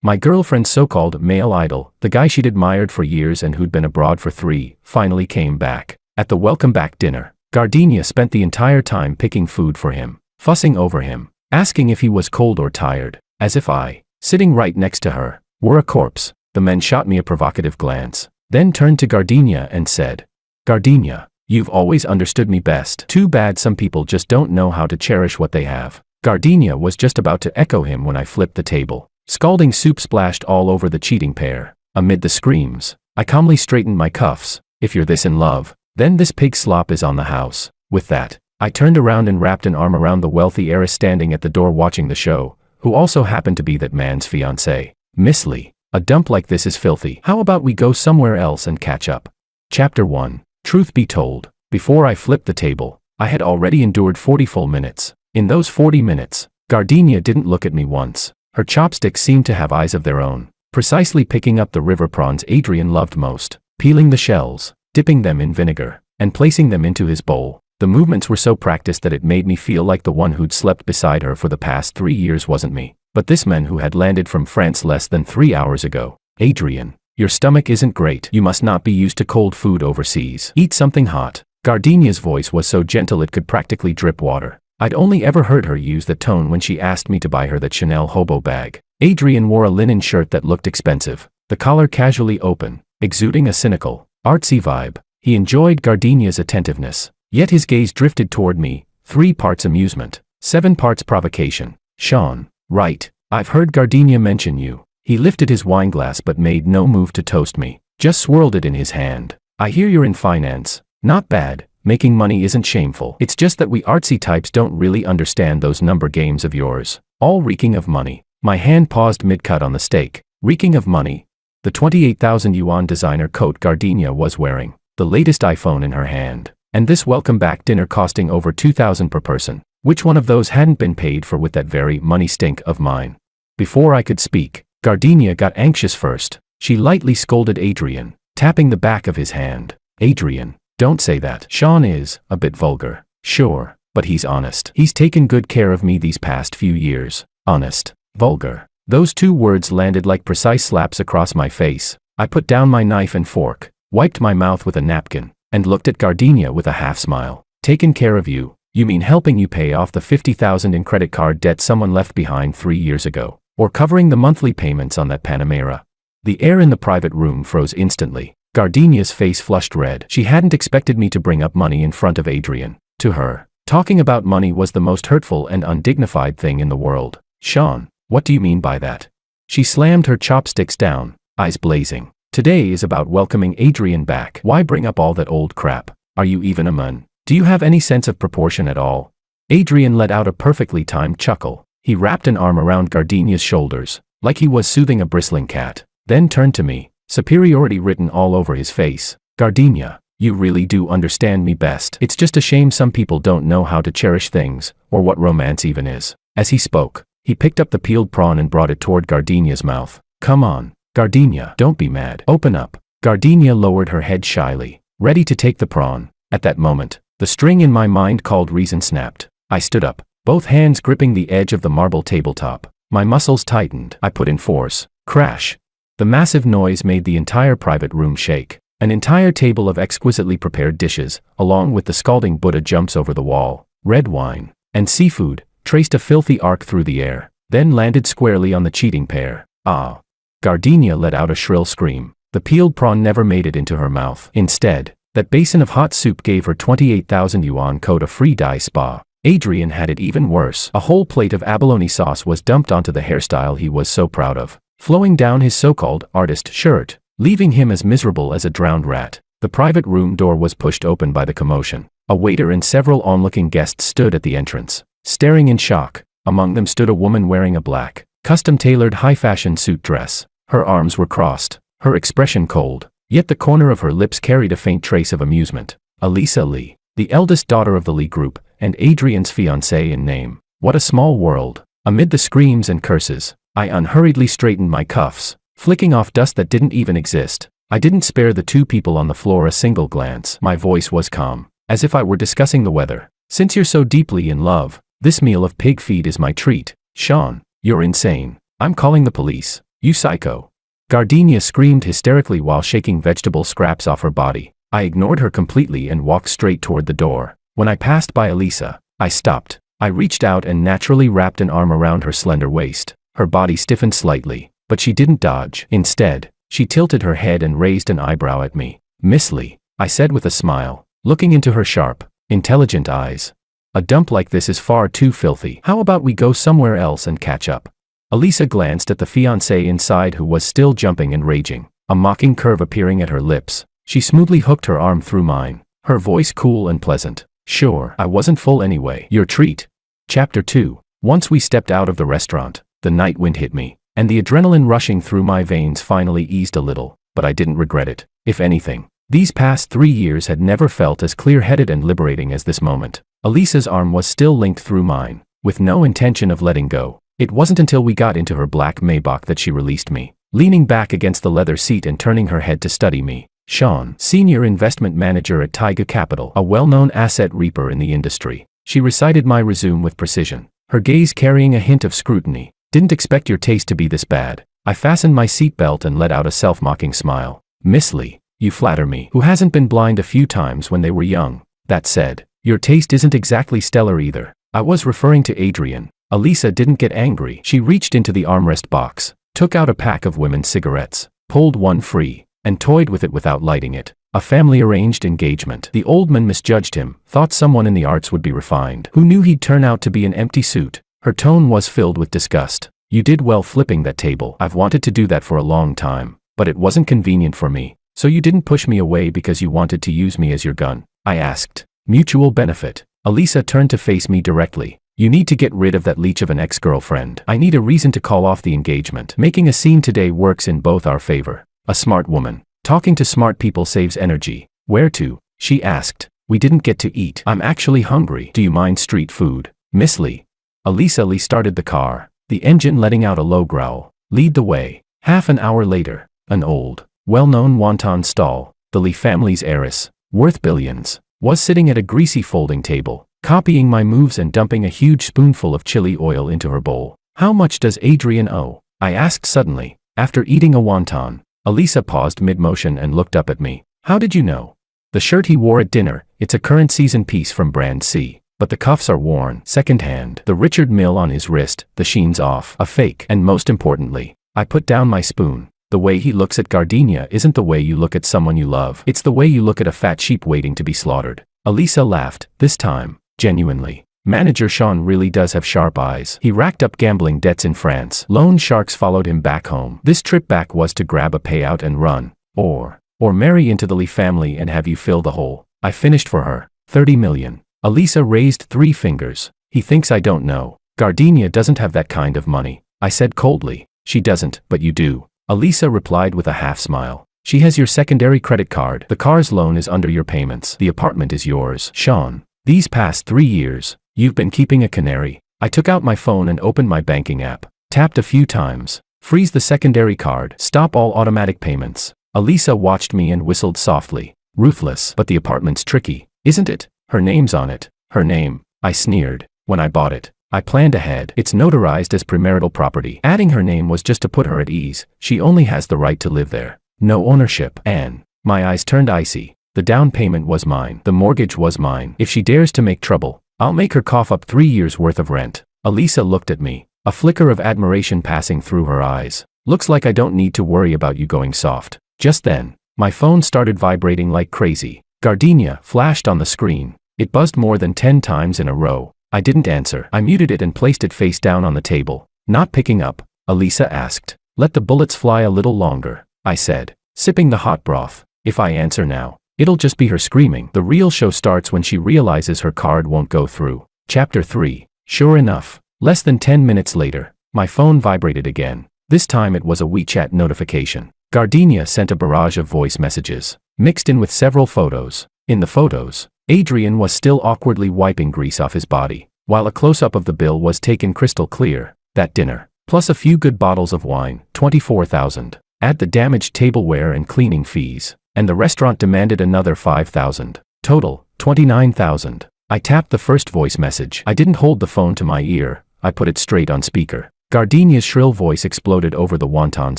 My girlfriend's so-called male idol, the guy she'd admired for years and who'd been abroad for 3, finally came back. At the welcome back dinner, Gardenia spent the entire time picking food for him, fussing over him, asking if he was cold or tired, as if I, sitting right next to her, were a corpse. The men shot me a provocative glance, then turned to Gardenia and said, "Gardenia, you've always understood me best. Too bad some people just don't know how to cherish what they have." Gardenia was just about to echo him when I flipped the table. Scalding soup splashed all over the cheating pair. Amid the screams, I calmly straightened my cuffs. "If you're this in love, then this pig slop is on the house." With that, I turned around and wrapped an arm around the wealthy heiress standing at the door watching the show, who also happened to be that man's fiancée. "Miss Lee, a dump like this is filthy. How about we go somewhere else and catch up?" Chapter 1. Truth be told, before I flipped the table, I had already endured 40 full minutes. In those 40 minutes, Gardenia didn't look at me once. Her chopsticks seemed to have eyes of their own, precisely picking up the river prawns Adrian loved most, peeling the shells, dipping them in vinegar, and placing them into his bowl. The movements were so practiced that it made me feel like the one who'd slept beside her for the past 3 years wasn't me, but this man who had landed from France less than 3 hours ago. "Adrian, your stomach isn't great. You must not be used to cold food overseas. Eat something hot." Gardenia's voice was so gentle it could practically drip water. I'd only ever heard her use that tone when she asked me to buy her that Chanel hobo bag. Adrian wore a linen shirt that looked expensive, the collar casually open, exuding a cynical, artsy vibe. He enjoyed Gardenia's attentiveness, yet his gaze drifted toward me, 3 parts amusement, 7 parts provocation. "Sean, right, I've heard Gardenia mention you." He lifted his wineglass but made no move to toast me, just swirled it in his hand. "I hear you're in finance. Not bad. Making money isn't shameful. It's just that we artsy types don't really understand those number games of yours. All reeking of money." My hand paused mid-cut on the steak. Reeking of money. The 28,000 yuan designer coat Gardenia was wearing, the latest iPhone in her hand, and this welcome back dinner costing over 2,000 per person. Which one of those hadn't been paid for with that very money stink of mine? Before I could speak, Gardenia got anxious first. She lightly scolded Adrian, tapping the back of his hand. "Adrian, don't say that. Sean is a bit vulgar." "Sure, but he's honest. He's taken good care of me these past few years." Honest, vulgar. Those 2 words landed like precise slaps across my face. I put down my knife and fork, wiped my mouth with a napkin, and looked at Gardenia with a half smile. "Taken care of you? You mean helping you pay off the 50,000 in credit card debt someone left behind 3 years ago? Or covering the monthly payments on that Panamera?" The air in the private room froze instantly. Gardenia's face flushed red. She hadn't expected me to bring up money in front of Adrian. To her, talking about money was the most hurtful and undignified thing in the world. "Sean, what do you mean by that?" She slammed her chopsticks down, eyes blazing. "Today is about welcoming Adrian back. Why bring up all that old crap? Are you even a man? Do you have any sense of proportion at all?" Adrian let out a perfectly timed chuckle. He wrapped an arm around Gardenia's shoulders, like he was soothing a bristling cat, then turned to me, superiority written all over his face. "Gardenia, you really do understand me best. It's just a shame some people don't know how to cherish things, or what romance even is." As he spoke, he picked up the peeled prawn and brought it toward Gardenia's mouth. "Come on, Gardenia, don't be mad. Open up." Gardenia lowered her head shyly, ready to take the prawn. At that moment, the string in my mind called reason snapped. I stood up, both hands gripping the edge of the marble tabletop. My muscles tightened. I put in force. Crash. The massive noise made the entire private room shake. An entire table of exquisitely prepared dishes, along with the scalding Buddha jumps over the wall, red wine, and seafood, traced a filthy arc through the air, then landed squarely on the cheating pair. "Ah!" Gardenia let out a shrill scream. The peeled prawn never made it into her mouth. Instead, that basin of hot soup gave her 28,000 yuan coat a free dye spa. Adrian had it even worse. A whole plate of abalone sauce was dumped onto the hairstyle he was so proud of, flowing down his so-called artist shirt, leaving him as miserable as a drowned rat. The private room door was pushed open by the commotion. A waiter and several onlooking guests stood at the entrance, staring in shock. Among them stood a woman wearing a black, custom-tailored high-fashion suit dress. Her arms were crossed, her expression cold, yet the corner of her lips carried a faint trace of amusement. Elisa Lee, the eldest daughter of the Lee group, and Adrian's fiancée in name. What a small world. Amid the screams and curses, I unhurriedly straightened my cuffs, flicking off dust that didn't even exist. I didn't spare the 2 people on the floor a single glance. My voice was calm, as if I were discussing the weather. "Since you're so deeply in love, this meal of pig feed is my treat. Sean, you're insane. I'm calling the police." You psycho. Gardenia screamed hysterically while shaking vegetable scraps off her body. I ignored her completely and walked straight toward the door. When I passed by Elisa, I stopped. I reached out and naturally wrapped an arm around her slender waist. Her body stiffened slightly, but she didn't dodge. Instead, she tilted her head and raised an eyebrow at me. Miss Lee, I said with a smile, looking into her sharp, intelligent eyes. A dump like this is far too filthy. How about we go somewhere else and catch up? Elisa glanced at the fiancé inside who was still jumping and raging, a mocking curve appearing at her lips. She smoothly hooked her arm through mine, her voice cool and pleasant. Sure, I wasn't full anyway. Your treat. Chapter 2. Once we stepped out of the restaurant, the night wind hit me, and the adrenaline rushing through my veins finally eased a little, but I didn't regret it. If anything, these past 3 years had never felt as clear-headed and liberating as this moment. Elisa's arm was still linked through mine, with no intention of letting go. It wasn't until we got into her black Maybach that she released me, leaning back against the leather seat and turning her head to study me. Sean, senior investment manager at Taiga Capital, a well-known asset reaper in the industry. She recited my resume with precision, her gaze carrying a hint of scrutiny. Didn't expect your taste to be this bad. I fastened my seatbelt and let out a self-mocking smile. Miss Lee, you flatter me. Who hasn't been blind a few times when they were young? That said, your taste isn't exactly stellar either. I was referring to Adrian. Elisa didn't get angry. She reached into the armrest box, took out a pack of women's cigarettes, pulled one free, and toyed with it without lighting it. A family-arranged engagement. The old man misjudged him, thought someone in the arts would be refined. Who knew he'd turn out to be an empty suit? Her tone was filled with disgust. You did well flipping that table. I've wanted to do that for a long time, but it wasn't convenient for me. So you didn't push me away because you wanted to use me as your gun? I asked. Mutual benefit. Elisa turned to face me directly. You need to get rid of that leech of an ex-girlfriend. I need a reason to call off the engagement. Making a scene today works in both our favor. A smart woman. Talking to smart people saves energy. Where to? She asked. We didn't get to eat. I'm actually hungry. Do you mind street food? Miss Lee. Elisa Lee started the car, the engine letting out a low growl. Lead the way. Half an hour later, an old, well-known wonton stall, the Lee family's heiress, worth billions, was sitting at a greasy folding table, copying my moves and dumping a huge spoonful of chili oil into her bowl. How much does Adrian owe? I asked suddenly, after eating a wonton. Elisa paused mid-motion and looked up at me. How did you know? The shirt he wore at dinner, it's a current season piece from brand C, but the cuffs are worn, second-hand. The Richard Mille on his wrist, the sheen's off, a fake. And most importantly, I put down my spoon. The way he looks at Gardenia isn't the way you look at someone you love. It's the way you look at a fat sheep waiting to be slaughtered. Elisa laughed, this time, genuinely. Manager Sean really does have sharp eyes. He racked up gambling debts in France. Loan sharks followed him back home. This trip back was to grab a payout and run. Or marry into the Lee family and have you fill the hole. I finished for her. 30 million. Elisa raised 3 fingers. He thinks I don't know. Gardenia doesn't have that kind of money. I said coldly. She doesn't, but you do. Elisa replied with a half smile. She has your secondary credit card. The car's loan is under your payments. The apartment is yours. Sean, these past 3 years, you've been keeping a canary. I took out my phone and opened my banking app. Tapped a few times. Freeze the secondary card. Stop all automatic payments. Elisa watched me and whistled softly. Ruthless. But the apartment's tricky, isn't it? Her name's on it. Her name. I sneered. When I bought it, I planned ahead. It's notarized as premarital property. Adding her name was just to put her at ease. She only has the right to live there. No ownership. And my eyes turned icy. The down payment was mine. The mortgage was mine. If she dares to make trouble, I'll make her cough up 3 years' worth of rent. Elisa looked at me, a flicker of admiration passing through her eyes. Looks like I don't need to worry about you going soft. Just then, my phone started vibrating like crazy. Gardenia flashed on the screen. It buzzed more than 10 times in a row. I didn't answer. I muted it and placed it face down on the table. Not picking up, Elisa asked. Let the bullets fly a little longer, I said, sipping the hot broth. If I answer now, it'll just be her screaming. The real show starts when she realizes her card won't go through. Chapter 3. Sure enough, less than 10 minutes later, my phone vibrated again. This time it was a WeChat notification. Gardenia sent a barrage of voice messages, mixed in with several photos. In the photos, Adrian was still awkwardly wiping grease off his body, while a close-up of the bill was taken crystal clear. That dinner, plus a few good bottles of wine, 24,000. Add the damaged tableware and cleaning fees, and the restaurant demanded another 5,000. Total, 29,000. I tapped the first voice message. I didn't hold the phone to my ear. I put it straight on speaker. Gardenia's shrill voice exploded over the wonton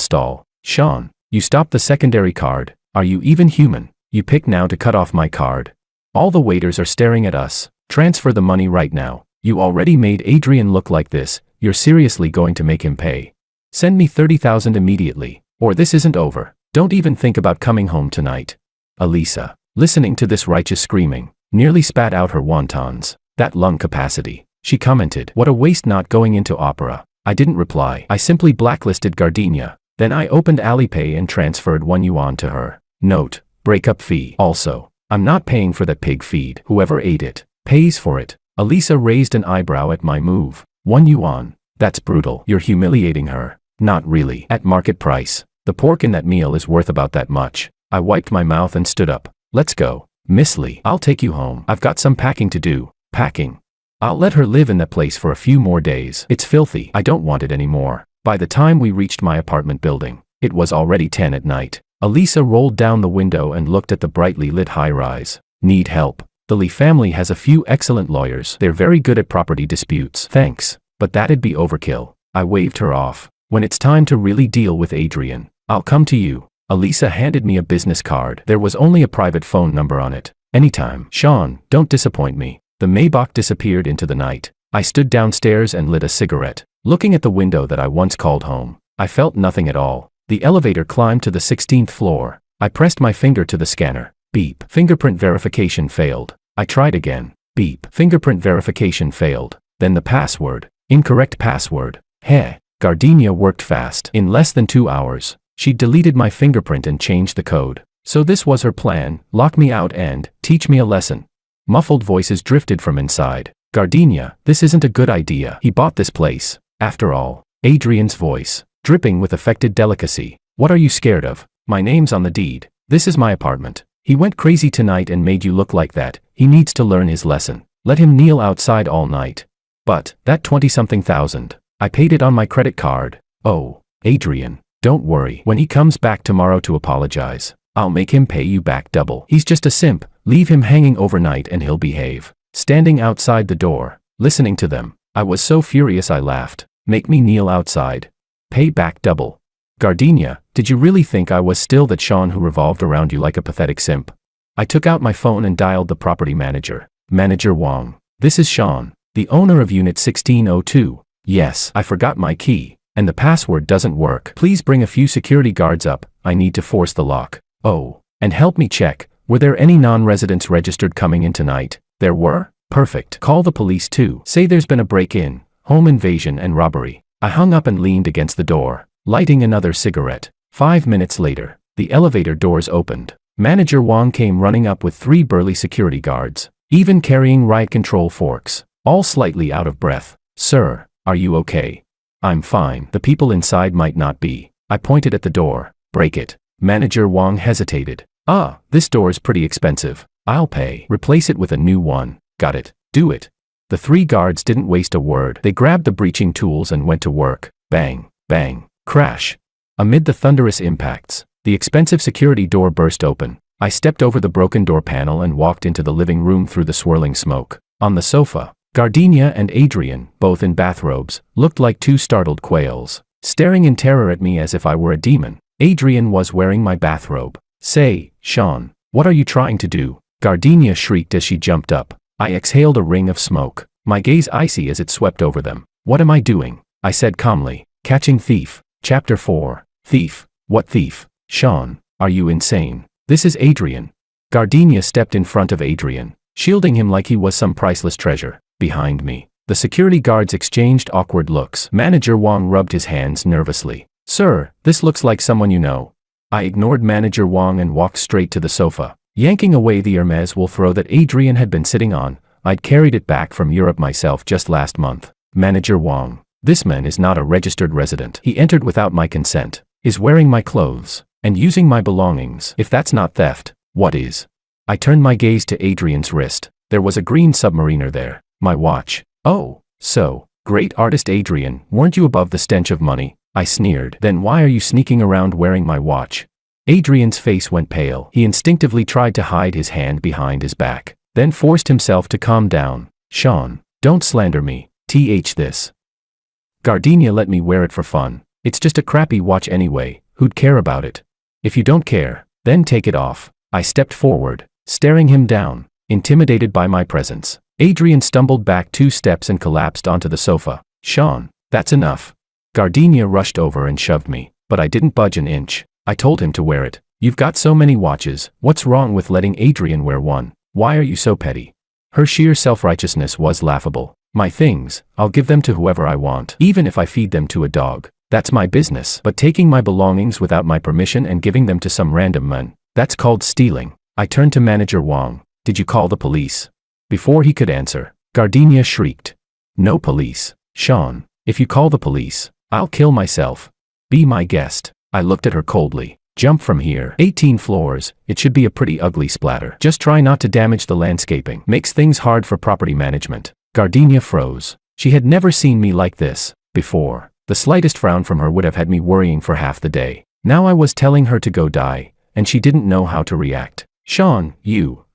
stall. Sean, you stopped the secondary card. Are you even human? You pick now to cut off my card. All the waiters are staring at us. Transfer the money right now. You already made Adrian look like this. You're seriously going to make him pay. Send me 30,000 immediately, or this isn't over. Don't even think about coming home tonight. Elisa, listening to this righteous screaming, nearly spat out her wontons. That lung capacity. She commented, what a waste not going into opera. I didn't reply. I simply blacklisted Gardenia. Then I opened Alipay and transferred €1 to her. Note, breakup fee. Also, I'm not paying for that pig feed. Whoever ate it pays for it. Elisa raised an eyebrow at my move. €1. That's brutal. You're humiliating her. Not really. At market price, the pork in that meal is worth about that much. I wiped my mouth and stood up. Let's go. Miss Lee, I'll take you home. I've got some packing to do. Packing. I'll let her live in that place for a few more days. It's filthy. I don't want it anymore. By the time we reached my apartment building, it was already 10 at night. Elisa rolled down the window and looked at the brightly lit high-rise. Need help. The Lee family has a few excellent lawyers. They're very good at property disputes. Thanks, but that'd be overkill. I waved her off. When it's time to really deal with Adrian, I'll come to you. Elisa handed me a business card. There was only a private phone number on it. Anytime. Sean, don't disappoint me. The Maybach disappeared into the night. I stood downstairs and lit a cigarette. Looking at the window that I once called home, I felt nothing at all. The elevator climbed to the 16th floor. I pressed my finger to the scanner. Beep. Fingerprint verification failed. I tried again. Beep. Fingerprint verification failed. Then the password. Incorrect password. Heh. Gardenia worked fast. In less than 2 hours, she deleted my fingerprint and changed the code. So this was her plan, lock me out and teach me a lesson. Muffled voices drifted from inside. Gardenia, this isn't a good idea. He bought this place. After all. Adrian's voice, dripping with affected delicacy. What are you scared of? My name's on the deed. This is my apartment. He went crazy tonight and made you look like that. He needs to learn his lesson. Let him kneel outside all night. But, that 20-something thousand. I paid it on my credit card. Oh, Adrian, don't worry. When he comes back tomorrow to apologize, I'll make him pay you back double. He's just a simp. Leave him hanging overnight and he'll behave. Standing outside the door, listening to them, I was so furious I laughed. Make me kneel outside. Pay back double. Gardenia, did you really think I was still that Sean who revolved around you like a pathetic simp? I took out my phone and dialed the property manager. Manager Wong. This is Sean, the owner of Unit 1602. Yes, I forgot my key, and the password doesn't work. Please bring a few security guards up. I need to force the lock. Oh, and help me check. Were there any non-residents registered coming in tonight? There were? Perfect. Call the police too. Say there's been a break-in, home invasion and robbery. I hung up and leaned against the door, lighting another cigarette. 5 minutes later, the elevator doors opened. Manager Wong came running up with 3 burly security guards, even carrying riot control forks, all slightly out of breath. Sir, are you okay? I'm fine. The people inside might not be. I pointed at the door. Break it. Manager Wong hesitated. Ah, this door's pretty expensive. I'll pay. Replace it with a new one. Got it. Do it. The 3 guards didn't waste a word. They grabbed the breaching tools and went to work. Bang, bang, crash. Amid the thunderous impacts, the expensive security door burst open. I stepped over the broken door panel and walked into the living room through the swirling smoke. On the sofa, Gardenia and Adrian, both in bathrobes, looked like 2 startled quails, staring in terror at me as if I were a demon. Adrian was wearing my bathrobe. Say, Sean, what are you trying to do? Gardenia shrieked as she jumped up. I exhaled a ring of smoke, my gaze icy as it swept over them. What am I doing? I said calmly. Catching thief. Chapter 4. Thief. What thief? Sean, are you insane? This is Adrian. Gardenia stepped in front of Adrian, shielding him like he was some priceless treasure. Behind me, the security guards exchanged awkward looks. Manager Wong rubbed his hands nervously. Sir, this looks like someone you know. I ignored Manager Wong and walked straight to the sofa, yanking away the Hermes wool throw that Adrian had been sitting on. I'd carried it back from Europe myself just last month. Manager Wong, this man is not a registered resident. He entered without my consent, is wearing my clothes, and using my belongings. If that's not theft, what is? I turned my gaze to Adrian's wrist. There was a green submariner there. My watch. Oh, so, great artist Adrian, weren't you above the stench of money? I sneered. Then why are you sneaking around wearing my watch? Adrian's face went pale. He instinctively tried to hide his hand behind his back, then forced himself to calm down. Sean, don't slander me. This Gardenia let me wear it for fun. It's just a crappy watch anyway, who'd care about it? If you don't care, then take it off. I stepped forward, staring him down, intimidated by my presence. Adrian stumbled back 2 steps and collapsed onto the sofa. Sean, that's enough. Gardenia rushed over and shoved me, but I didn't budge an inch. I told him to wear it. You've got so many watches, what's wrong with letting Adrian wear one? Why are you so petty? Her sheer self-righteousness was laughable. My things, I'll give them to whoever I want, even if I feed them to a dog. That's my business. But taking my belongings without my permission and giving them to some random man, that's called stealing. I turned to Manager Wong. Did you call the police? Before he could answer, Gardenia shrieked. No police. Sean, if you call the police, I'll kill myself. Be my guest. I looked at her coldly. Jump from here. 18 floors, it should be a pretty ugly splatter. Just try not to damage the landscaping. Makes things hard for property management. Gardenia froze. She had never seen me like this before. The slightest frown from her would have had me worrying for half the day. Now I was telling her to go die, and she didn't know how to react. Sean,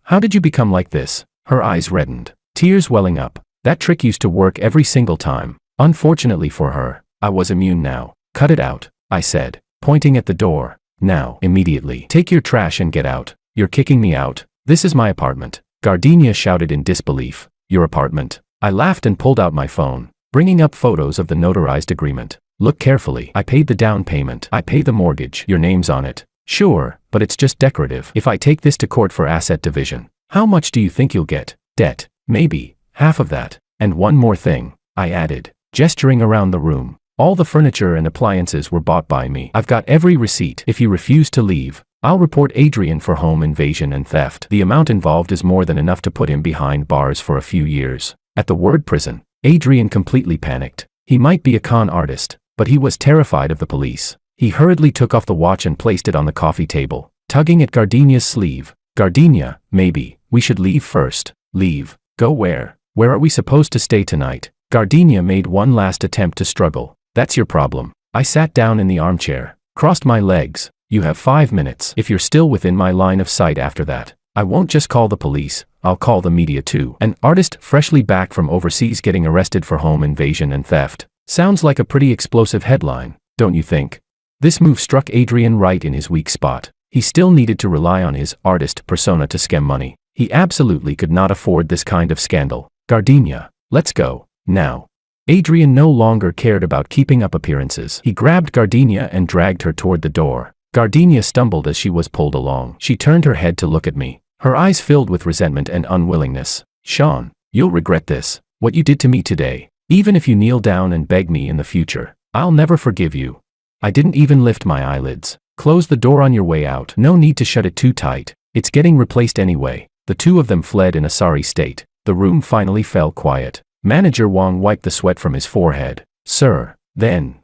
how did you become like this? Her eyes reddened, tears welling up. That trick used to work every single time. Unfortunately for her, I was immune now. Cut it out, I said, pointing at the door. Now, immediately, take your trash and get out. You're kicking me out. This is my apartment. Gardenia shouted in disbelief. Your apartment? I laughed and pulled out my phone, bringing up photos of the notarized agreement. Look carefully. I paid the down payment. I pay the mortgage. Your name's on it. Sure, but it's just decorative. If I take this to court for asset division, how much do you think you'll get? Debt. Maybe half of that. And one more thing, I added, gesturing around the room. All the furniture and appliances were bought by me. I've got every receipt. If you refuse to leave, I'll report Adrian for home invasion and theft. The amount involved is more than enough to put him behind bars for a few years. At the word prison, Adrian completely panicked. He might be a con artist, but he was terrified of the police. He hurriedly took off the watch and placed it on the coffee table, tugging at Gardenia's sleeve. Gardenia, maybe we should leave first. Leave? Go where? Where are we supposed to stay tonight? Gardenia made one last attempt to struggle. That's your problem. I sat down in the armchair, crossed my legs. You have 5 minutes. If you're still within my line of sight after that, I won't just call the police, I'll call the media too. An artist freshly back from overseas getting arrested for home invasion and theft. Sounds like a pretty explosive headline, don't you think? This move struck Adrian right in his weak spot. He still needed to rely on his artist persona to skim money. He absolutely could not afford this kind of scandal. Gardenia, let's go, now. Adrian no longer cared about keeping up appearances. He grabbed Gardenia and dragged her toward the door. Gardenia stumbled as she was pulled along. She turned her head to look at me, her eyes filled with resentment and unwillingness. Sean, you'll regret this, what you did to me today. Even if you kneel down and beg me in the future, I'll never forgive you. I didn't even lift my eyelids. Close the door on your way out. No need to shut it too tight. It's getting replaced anyway. The two of them fled in a sorry state. The room finally fell quiet. Manager Wong wiped the sweat from his forehead. Sir, then,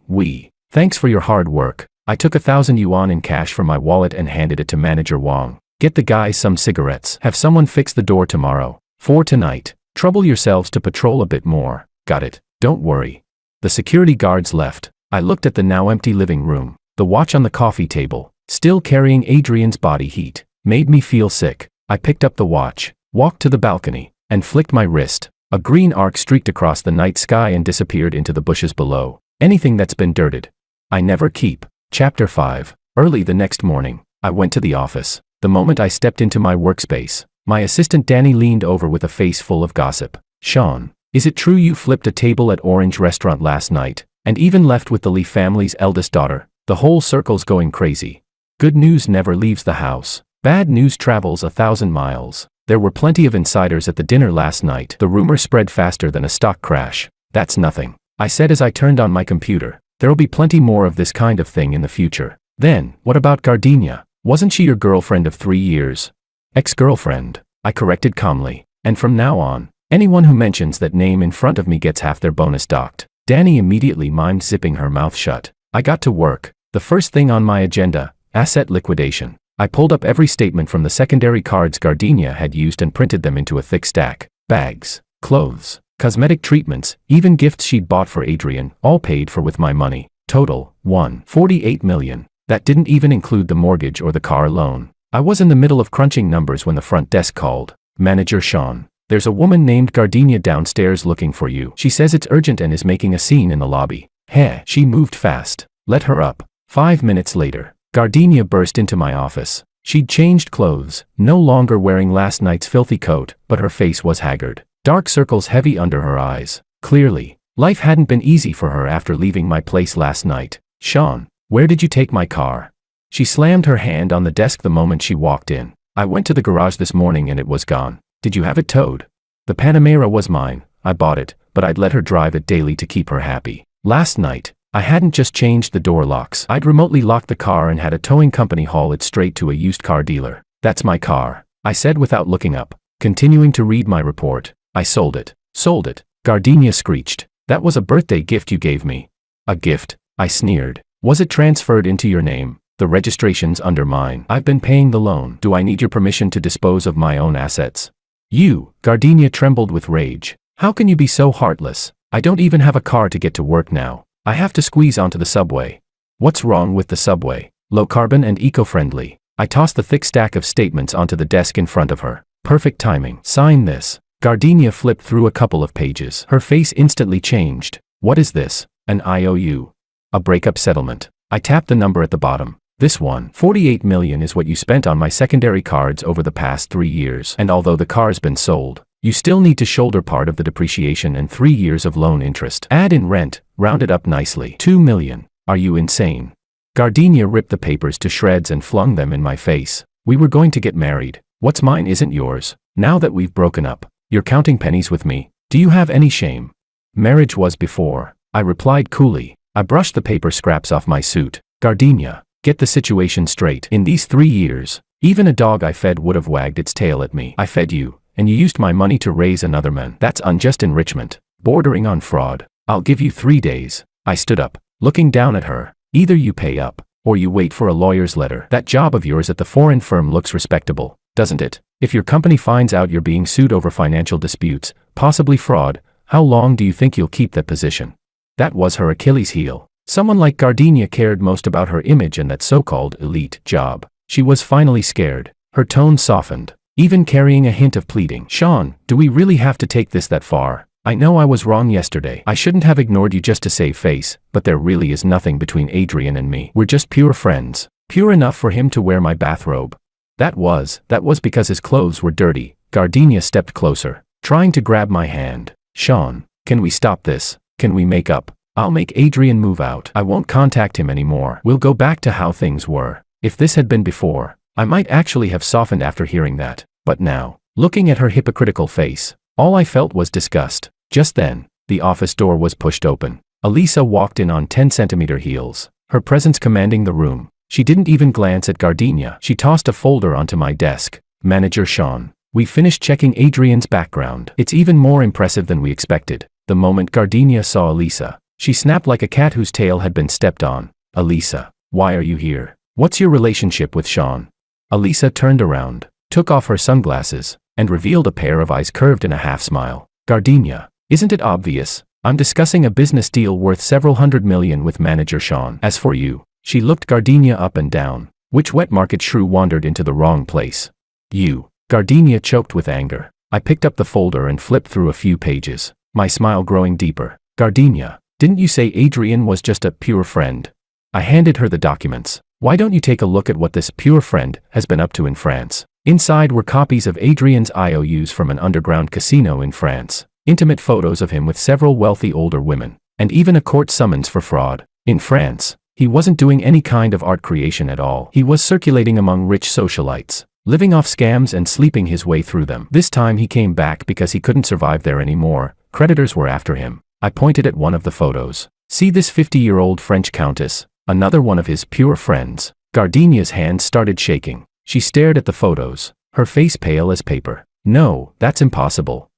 thanks for your hard work. I took 1,000 yuan in cash from my wallet and handed it to Manager Wong. Get the guys some cigarettes. Have someone fix the door tomorrow. For tonight, trouble yourselves to patrol a bit more. Got it. Don't worry. The security guards left. I looked at the now empty living room. The watch on the coffee table, still carrying Adrian's body heat, made me feel sick. I picked up the watch, walked to the balcony, and flicked my wrist. A green arc streaked across the night sky and disappeared into the bushes below. Anything that's been dirted, I never keep. Chapter 5. Early the next morning, I went to the office. The moment I stepped into my workspace, my assistant Danny leaned over with a face full of gossip. Sean, is it true you flipped a table at Orange Restaurant last night, and even left with the Lee family's eldest daughter? The whole circle's going crazy. Good news never leaves the house. Bad news travels 1,000 miles. There were plenty of insiders at the dinner last night. The rumor spread faster than a stock crash. That's nothing, I said as I turned on my computer. There'll be plenty more of this kind of thing in the future. Then, what about Gardenia? Wasn't she your girlfriend of 3 years? Ex-girlfriend, I corrected calmly. And from now on, anyone who mentions that name in front of me gets half their bonus docked. Danny immediately mimed zipping her mouth shut. I got to work. The first thing on my agenda, asset liquidation. I pulled up every statement from the secondary cards Gardenia had used and printed them into a thick stack. Bags, clothes, cosmetic treatments, even gifts she'd bought for Adrian, all paid for with my money. Total, 1.48 million. That didn't even include the mortgage or the car loan. I was in the middle of crunching numbers when the front desk called. Manager Sean, there's a woman named Gardenia downstairs looking for you. She says it's urgent and is making a scene in the lobby. Heh, she moved fast. Let her up. 5 minutes later, Gardenia burst into my office. She'd changed clothes, no longer wearing last night's filthy coat, but her face was haggard. Dark circles heavy under her eyes. Clearly, life hadn't been easy for her after leaving my place last night. Sean, where did you take my car? She slammed her hand on the desk the moment she walked in. I went to the garage this morning and it was gone. Did you have it towed? The Panamera was mine. I bought it, but I'd let her drive it daily to keep her happy. Last night, I hadn't just changed the door locks. I'd remotely locked the car and had a towing company haul it straight to a used car dealer. That's my car, I said without looking up, continuing to read my report. I sold it. Sold it, Gardenia screeched. That was a birthday gift you gave me. A gift, I sneered. Was it transferred into your name? The registration's under mine. I've been paying the loan. Do I need your permission to dispose of my own assets? You, Gardenia trembled with rage. How can you be so heartless? I don't even have a car to get to work now. I have to squeeze onto the subway. What's wrong with the subway? Low carbon and eco-friendly. I tossed the thick stack of statements onto the desk in front of her. Perfect timing. Sign this. Gardenia flipped through a couple of pages. Her face instantly changed. What is this? An IOU. A breakup settlement. I tapped the number at the bottom. This one, 48 million, is what you spent on my secondary cards over the past 3 years. And although the car's been sold, you still need to shoulder part of the depreciation and 3 years of loan interest. Add in rent, round it up nicely. 2 million. Are you insane? Gardenia ripped the papers to shreds and flung them in my face. We were going to get married. What's mine isn't yours. Now that we've broken up, you're counting pennies with me. Do you have any shame? Marriage was before, I replied coolly. I brushed the paper scraps off my suit. Gardenia, get the situation straight. In these 3 years, even a dog I fed would have wagged its tail at me. I fed you, and you used my money to raise another man. That's unjust enrichment, bordering on fraud. I'll give you 3 days. I stood up, looking down at her. Either you pay up, or you wait for a lawyer's letter. That job of yours at the foreign firm looks respectable, doesn't it? If your company finds out you're being sued over financial disputes, possibly fraud, how long do you think you'll keep that position? That was her Achilles heel. Someone like Gardenia cared most about her image and that so-called elite job. She was finally scared. Her tone softened, even carrying a hint of pleading. Sean, do we really have to take this that far? I know I was wrong yesterday. I shouldn't have ignored you just to save face, but there really is nothing between Adrian and me. We're just pure friends. Pure enough for him to wear my bathrobe. That was because his clothes were dirty. Gardenia stepped closer, trying to grab my hand. Sean, can we stop this? Can we make up? I'll make Adrian move out. I won't contact him anymore. We'll go back to how things were. If this had been before, I might actually have softened after hearing that. But now, looking at her hypocritical face, all I felt was disgust. Just then, the office door was pushed open. Elisa walked in on 10-centimeter heels, her presence commanding the room. She didn't even glance at Gardenia. She tossed a folder onto my desk. Manager Sean, we finished checking Adrian's background. It's even more impressive than we expected. The moment Gardenia saw Elisa, she snapped like a cat whose tail had been stepped on. Elisa, why are you here? What's your relationship with Sean? Elisa turned around, took off her sunglasses, and revealed a pair of eyes curved in a half smile. Gardenia, isn't it obvious? I'm discussing a business deal worth several $100 million with manager Sean. As for you, she looked Gardenia up and down. Which wet market shrew wandered into the wrong place? You. Gardenia choked with anger. I picked up the folder and flipped through a few pages, my smile growing deeper. Gardenia, didn't you say Adrian was just a pure friend? I handed her the documents. Why don't you take a look at what this pure friend has been up to in France? Inside were copies of Adrian's IOUs from an underground casino in France, intimate photos of him with several wealthy older women, and even a court summons for fraud. In France, he wasn't doing any kind of art creation at all. He was circulating among rich socialites, living off scams and sleeping his way through them. This time he came back because he couldn't survive there anymore. Creditors were after him. I pointed at one of the photos. See this 50-year-old French countess, another one of his pure friends. Gardenia's hands started shaking. She stared at the photos, her face pale as paper. No, that's impossible.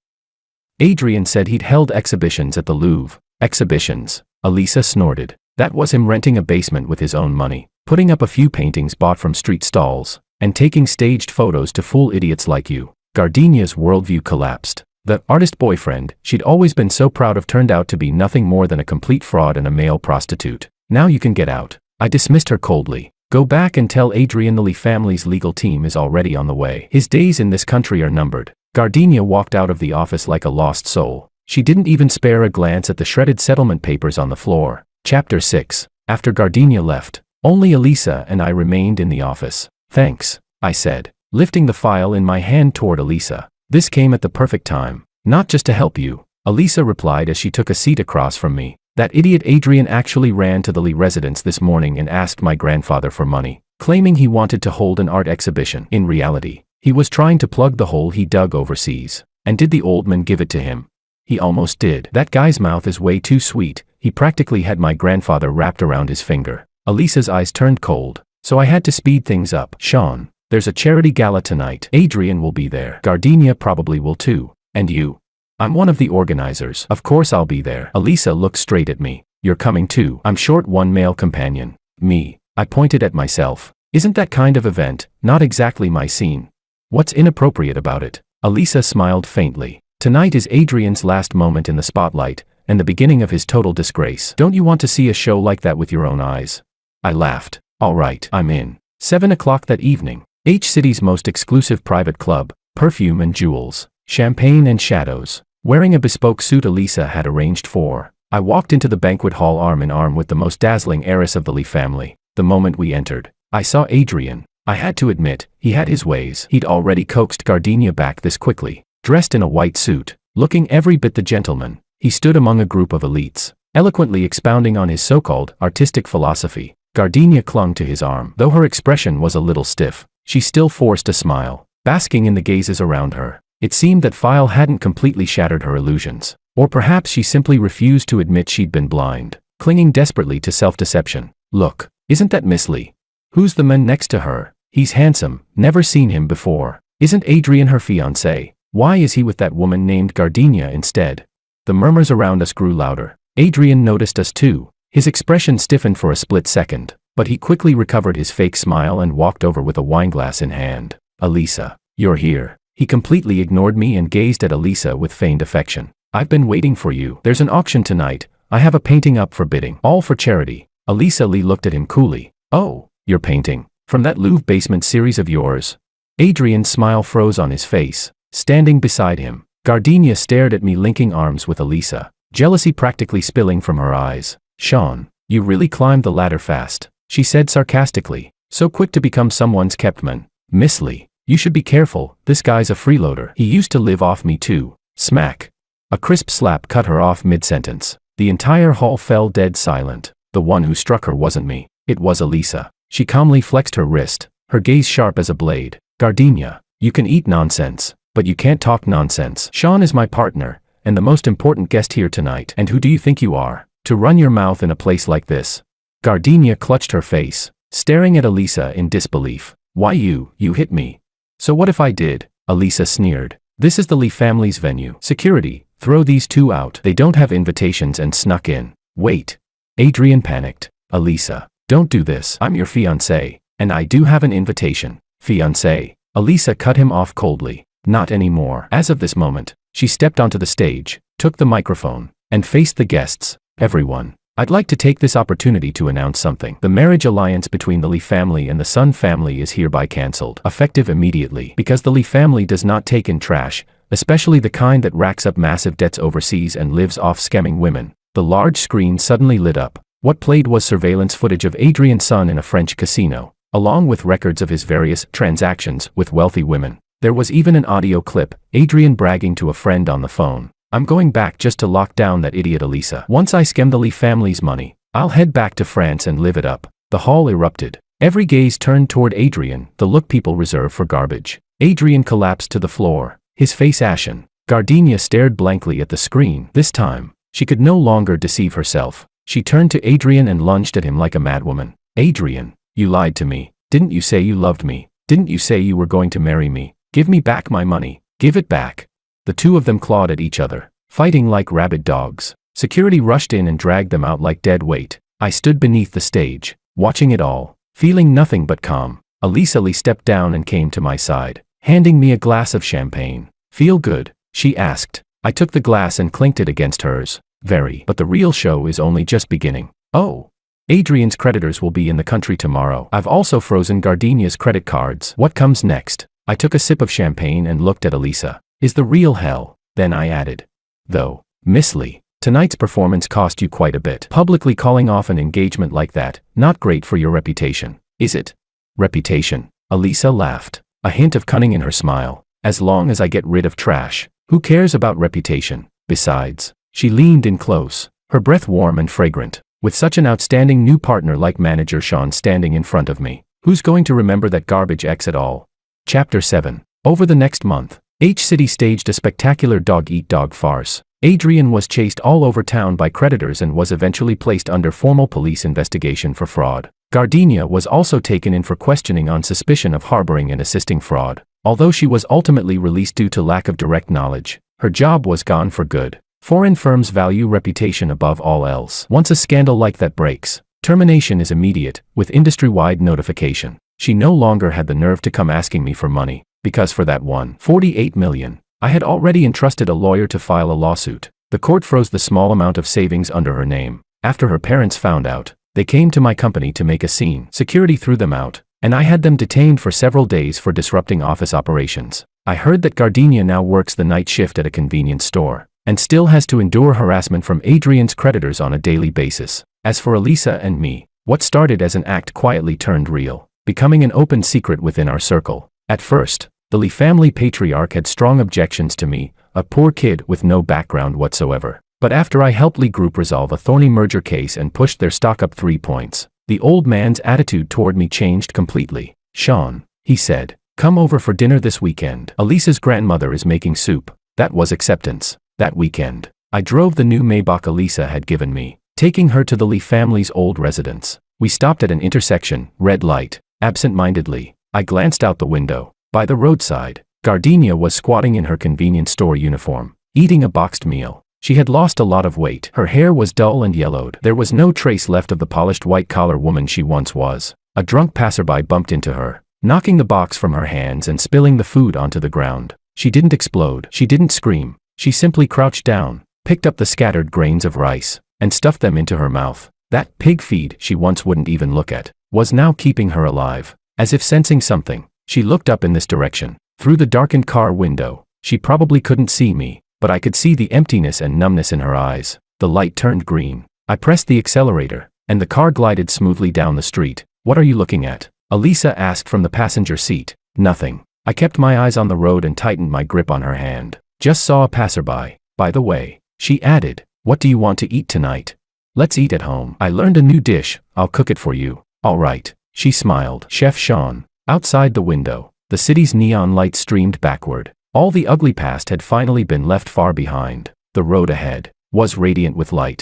Adrian said he'd held exhibitions at the Louvre. Exhibitions? Elisa snorted. That was him renting a basement with his own money, putting up a few paintings bought from street stalls, and taking staged photos to fool idiots like you. Gardenia's worldview collapsed. The artist boyfriend she'd always been so proud of turned out to be nothing more than a complete fraud and a male prostitute. Now you can get out. I dismissed her coldly. Go back and tell Adrian the Lee family's legal team is already on the way. His days in this country are numbered. Gardenia walked out of the office like a lost soul. She didn't even spare a glance at the shredded settlement papers on the floor. Chapter 6. After Gardenia left, only Elisa and I remained in the office. Thanks, I said, lifting the file in my hand toward Elisa. This came at the perfect time. Not just to help you, Elisa replied as she took a seat across from me. That idiot Adrian actually ran to the Lee residence this morning and asked my grandfather for money, claiming he wanted to hold an art exhibition. In reality, he was trying to plug the hole he dug overseas. And did the old man give it to him? He almost did. That guy's mouth is way too sweet. He practically had my grandfather wrapped around his finger. Elisa's eyes turned cold, so I had to speed things up. Sean, there's a charity gala tonight. Adrian will be there. Gardenia probably will too. And you? I'm one of the organizers. Of course I'll be there. Elisa looked straight at me. You're coming too. I'm short one male companion. Me. I pointed at myself. Isn't that kind of event not exactly my scene? What's inappropriate about it? Elisa smiled faintly. Tonight is Adrian's last moment in the spotlight, and the beginning of his total disgrace. Don't you want to see a show like that with your own eyes? I laughed. All right, I'm in. 7 o'clock that evening. H-City's most exclusive private club, perfume and jewels, champagne and shadows. Wearing a bespoke suit Elisa had arranged for, I walked into the banquet hall arm in arm with the most dazzling heiress of the Lee family. The moment we entered, I saw Adrian. I had to admit, he had his ways. He'd already coaxed Gardenia back this quickly. Dressed in a white suit, looking every bit the gentleman, he stood among a group of elites, eloquently expounding on his so-called artistic philosophy. Gardenia clung to his arm. Though her expression was a little stiff, she still forced a smile, basking in the gazes around her. It seemed that File hadn't completely shattered her illusions. Or perhaps she simply refused to admit she'd been blind, clinging desperately to self-deception. Look, isn't that Miss Lee? Who's the man next to her? He's handsome, never seen him before. Isn't Adrian her fiancé? Why is he with that woman named Gardenia instead? The murmurs around us grew louder. Adrian noticed us too. His expression stiffened for a split second, but he quickly recovered his fake smile and walked over with a wineglass in hand. Elisa, you're here. He completely ignored me and gazed at Elisa with feigned affection. I've been waiting for you. There's an auction tonight. I have a painting up for bidding. All for charity. Elisa Lee looked at him coolly. Oh, you're painting? From that Louvre basement series of yours? Adrian's smile froze on his face. Standing beside him, Gardenia stared at me, linking arms with Elisa, jealousy practically spilling from her eyes. Sean, you really climbed the ladder fast, she said sarcastically. So quick to become someone's kept man. Miss Lee, you should be careful, this guy's a freeloader. He used to live off me too. Smack. A crisp slap cut her off mid-sentence. The entire hall fell dead silent. The one who struck her wasn't me, it was Elisa. She calmly flexed her wrist, her gaze sharp as a blade. Gardenia, you can eat nonsense, but you can't talk nonsense. Sean is my partner, and the most important guest here tonight. And who do you think you are, to run your mouth in a place like this? Gardenia clutched her face, staring at Elisa in disbelief. Why you hit me. So what if I did? Elisa sneered. This is the Lee family's venue. Security, throw these two out. They don't have invitations and snuck in. Wait. Adrian panicked. Elisa, don't do this. I'm your fiancé, and I do have an invitation. Fiancé. Elisa cut him off coldly. Not anymore. As of this moment, she stepped onto the stage, took the microphone, and faced the guests. Everyone, I'd like to take this opportunity to announce something. The marriage alliance between the Lee family and the Sun family is hereby cancelled, effective immediately, because the Lee family does not take in trash, especially the kind that racks up massive debts overseas and lives off scamming women. The large screen suddenly lit up. What played was surveillance footage of Adrian's son in a French casino, along with records of his various transactions with wealthy women. There was even an audio clip, Adrian bragging to a friend on the phone. I'm going back just to lock down that idiot Elisa. Once I skim the Lee family's money, I'll head back to France and live it up. The hall erupted. Every gaze turned toward Adrian, the look people reserve for garbage. Adrian collapsed to the floor, his face ashen. Gardenia stared blankly at the screen. This time, she could no longer deceive herself. She turned to Adrian and lunged at him like a madwoman. Adrian, you lied to me. Didn't you say you loved me? Didn't you say you were going to marry me? Give me back my money. Give it back. The two of them clawed at each other, fighting like rabid dogs. Security rushed in and dragged them out like dead weight. I stood beneath the stage, watching it all, feeling nothing but calm. Elisa Lee stepped down and came to my side, handing me a glass of champagne. Feel good? She asked. I took the glass and clinked it against hers. Very. But the real show is only just beginning. Oh. Adrian's creditors will be in the country tomorrow. I've also frozen Gardenia's credit cards. What comes next? I took a sip of champagne and looked at Elisa. Is the real hell? Then I added. Though, Miss Lee, Tonight's performance cost you quite a bit. Publicly calling off an engagement like that, not great for your reputation, is it? Reputation. Elisa laughed, a hint of cunning in her smile. As long as I get rid of trash, who cares about reputation? Besides, she leaned in close, her breath warm and fragrant. With such an outstanding new partner like manager Sean standing in front of me, who's going to remember that garbage ex at all? Chapter 7. Over the next month, H-City staged a spectacular dog-eat-dog farce. Adrian was chased all over town by creditors and was eventually placed under formal police investigation for fraud. Gardenia was also taken in for questioning on suspicion of harboring and assisting fraud. Although she was ultimately released due to lack of direct knowledge, her job was gone for good. Foreign firms value reputation above all else. Once a scandal like that breaks, termination is immediate, with industry-wide notification. She no longer had the nerve to come asking me for money, because for that $1.48 million, I had already entrusted a lawyer to file a lawsuit. The court froze the small amount of savings under her name. After her parents found out, they came to my company to make a scene. Security threw them out, and I had them detained for several days for disrupting office operations. I heard that Gardenia now works the night shift at a convenience store, and still has to endure harassment from Adrian's creditors on a daily basis. As for Elisa and me, what started as an act quietly turned real, becoming an open secret within our circle. At first, the Lee family patriarch had strong objections to me, a poor kid with no background whatsoever. But after I helped Lee Group resolve a thorny merger case and pushed their stock up 3 points, the old man's attitude toward me changed completely. "Sean," he said, "come over for dinner this weekend. Elisa's grandmother is making soup." That was acceptance. That weekend, I drove the new Maybach Elisa had given me, taking her to the Lee family's old residence. We stopped at an intersection, red light. Absent-mindedly, I glanced out the window. By the roadside, Gardenia was squatting in her convenience store uniform, eating a boxed meal. She had lost a lot of weight. Her hair was dull and yellowed. There was no trace left of the polished white-collar woman she once was. A drunk passerby bumped into her, knocking the box from her hands and spilling the food onto the ground. She didn't explode. She didn't scream. She simply crouched down, picked up the scattered grains of rice, and stuffed them into her mouth. That pig feed she once wouldn't even look at was now keeping her alive. As if sensing something, she looked up in this direction. Through the darkened car window, she probably couldn't see me, but I could see the emptiness and numbness in her eyes. The light turned green. I pressed the accelerator, and the car glided smoothly down the street. "What are you looking at?" Elisa asked from the passenger seat. "Nothing." I kept my eyes on the road and tightened my grip on her hand. "Just saw a passerby. By the way," she added, "what do you want to eat tonight?" "Let's eat at home. I learned a new dish. I'll cook it for you." "All right," she smiled. Chef Sean. Outside the window, the city's neon lights streamed backward. All the ugly past had finally been left far behind. The road ahead was radiant with light.